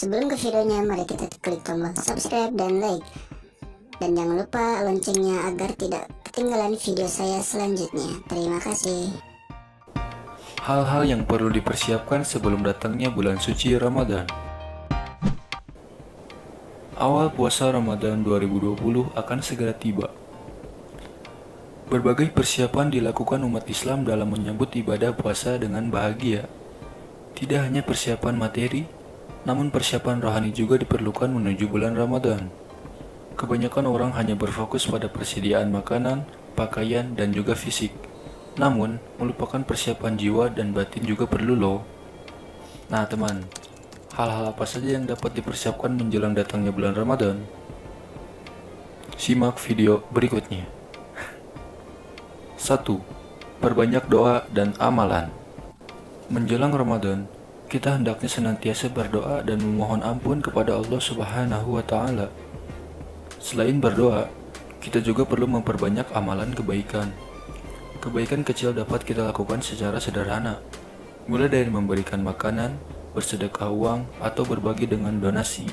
Sebelum ke videonya, mari kita klik tombol subscribe dan like. Dan jangan lupa loncengnya agar tidak ketinggalan video saya selanjutnya. Terima kasih. Hal-hal yang perlu dipersiapkan sebelum datangnya bulan suci Ramadan. Awal puasa Ramadan 2020 akan segera tiba. Berbagai persiapan dilakukan umat Islam dalam menyambut ibadah puasa dengan bahagia. Tidak hanya persiapan materi, namun persiapan rohani juga diperlukan menuju bulan Ramadan. Kebanyakan orang hanya berfokus pada persediaan makanan, pakaian, dan juga fisik. Namun, melupakan persiapan jiwa dan batin juga perlu loh. Nah teman, hal-hal apa saja yang dapat dipersiapkan menjelang datangnya bulan Ramadan? Simak video berikutnya. 1. Perbanyak doa dan amalan. Menjelang Ramadan, kita hendaknya senantiasa berdoa dan memohon ampun kepada Allah Subhanahu wa Ta'ala. Selain berdoa, kita juga perlu memperbanyak amalan kebaikan. Kebaikan kecil dapat kita lakukan secara sederhana, mulai dari memberikan makanan, bersedekah uang, atau berbagi dengan donasi.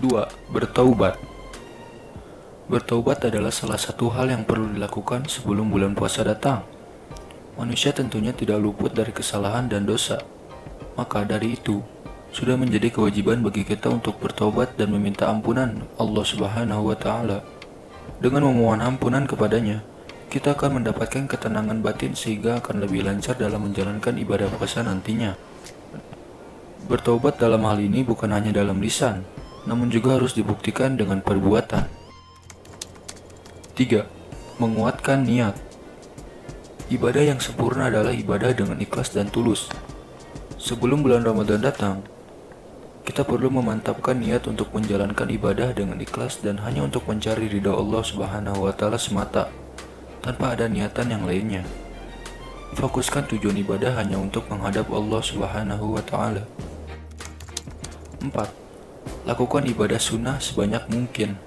2. Bertaubat. Bertaubat adalah salah satu hal yang perlu dilakukan sebelum bulan puasa datang. Manusia tentunya tidak luput dari kesalahan dan dosa. Maka dari itu, sudah menjadi kewajiban bagi kita untuk bertaubat dan meminta ampunan Allah Subhanahu wa Ta'ala. Dengan memohon ampunan kepadanya, kita akan mendapatkan ketenangan batin sehingga akan lebih lancar dalam menjalankan ibadah puasa nantinya. Bertaubat dalam hal ini bukan hanya dalam lisan, namun juga harus dibuktikan dengan perbuatan. 3. Menguatkan niat. Ibadah yang sempurna adalah ibadah dengan ikhlas dan tulus. Sebelum bulan Ramadan datang, kita perlu memantapkan niat untuk menjalankan ibadah dengan ikhlas dan hanya untuk mencari ridha Allah Subhanahu wa Ta'ala semata, tanpa ada niatan yang lainnya. Fokuskan tujuan ibadah hanya untuk menghadap Allah Subhanahu wa Ta'ala. 4. Lakukan ibadah sunnah sebanyak mungkin.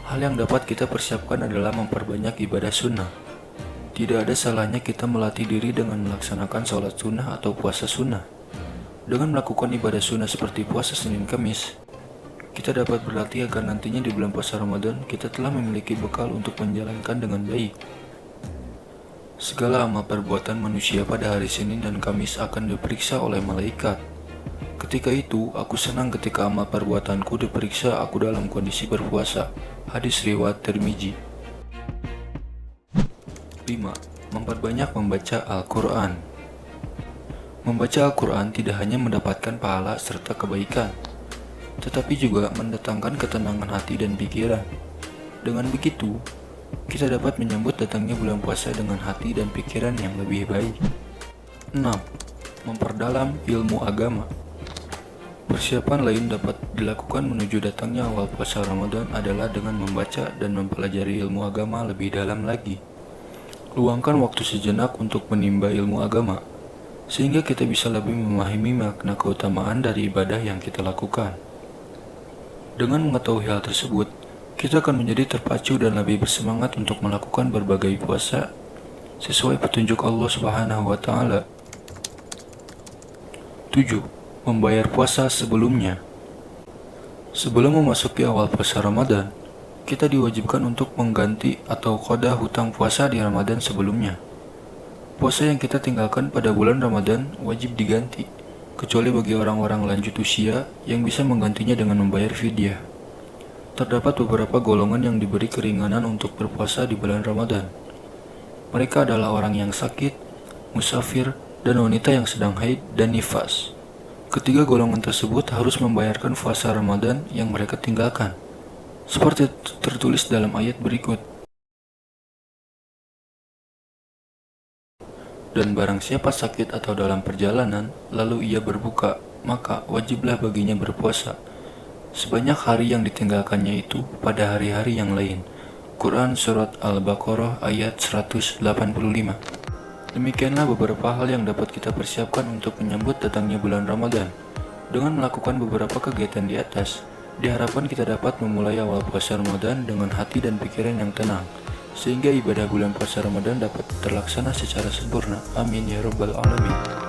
Hal yang dapat kita persiapkan adalah memperbanyak ibadah sunnah. Tidak ada salahnya kita melatih diri dengan melaksanakan sholat sunnah atau puasa sunnah. Dengan melakukan ibadah sunnah seperti puasa Senin Kamis, kita dapat berlatih agar nantinya di bulan puasa Ramadan kita telah memiliki bekal untuk menjalankan dengan baik. Segala amal perbuatan manusia pada hari Senin dan Kamis akan diperiksa oleh malaikat. Ketika itu, aku senang ketika amal perbuatanku diperiksa aku dalam kondisi berpuasa. Hadis riwayat Tirmizi. 5. Memperbanyak membaca Al-Quran. Membaca Al-Quran tidak hanya mendapatkan pahala serta kebaikan, tetapi juga mendatangkan ketenangan hati dan pikiran. Dengan begitu, kita dapat menyambut datangnya bulan puasa dengan hati dan pikiran yang lebih baik. 6. Memperdalam ilmu agama. Persiapan lain dapat dilakukan menuju datangnya awal puasa Ramadan adalah dengan membaca dan mempelajari ilmu agama lebih dalam lagi. Luangkan waktu sejenak untuk menimba ilmu agama, sehingga kita bisa lebih memahami makna keutamaan dari ibadah yang kita lakukan. Dengan mengetahui hal tersebut, kita akan menjadi terpacu dan lebih bersemangat untuk melakukan berbagai puasa sesuai petunjuk Allah Subhanahu wa Ta'ala. 7. Membayar puasa sebelumnya. Sebelum memasuki awal puasa Ramadan, kita diwajibkan untuk mengganti atau qada hutang puasa di Ramadan sebelumnya. Puasa yang kita tinggalkan pada bulan Ramadan wajib diganti, kecuali bagi orang-orang lanjut usia yang bisa menggantinya dengan membayar fidyah. Terdapat beberapa golongan yang diberi keringanan untuk berpuasa di bulan Ramadan. Mereka adalah orang yang sakit, musafir, dan wanita yang sedang haid dan nifas. Ketiga golongan tersebut harus membayarkan puasa Ramadan yang mereka tinggalkan, seperti tertulis dalam ayat berikut. Dan barang siapa sakit atau dalam perjalanan, lalu ia berbuka, maka wajiblah baginya berpuasa sebanyak hari yang ditinggalkannya itu pada hari-hari yang lain. Quran Surat Al-Baqarah ayat 185. Demikianlah beberapa hal yang dapat kita persiapkan untuk menyambut datangnya bulan Ramadan. Dengan melakukan beberapa kegiatan di atas, diharapkan kita dapat memulai awal puasa Ramadan dengan hati dan pikiran yang tenang, sehingga ibadah bulan puasa Ramadan dapat terlaksana secara sempurna. Amin ya rabbal alamin.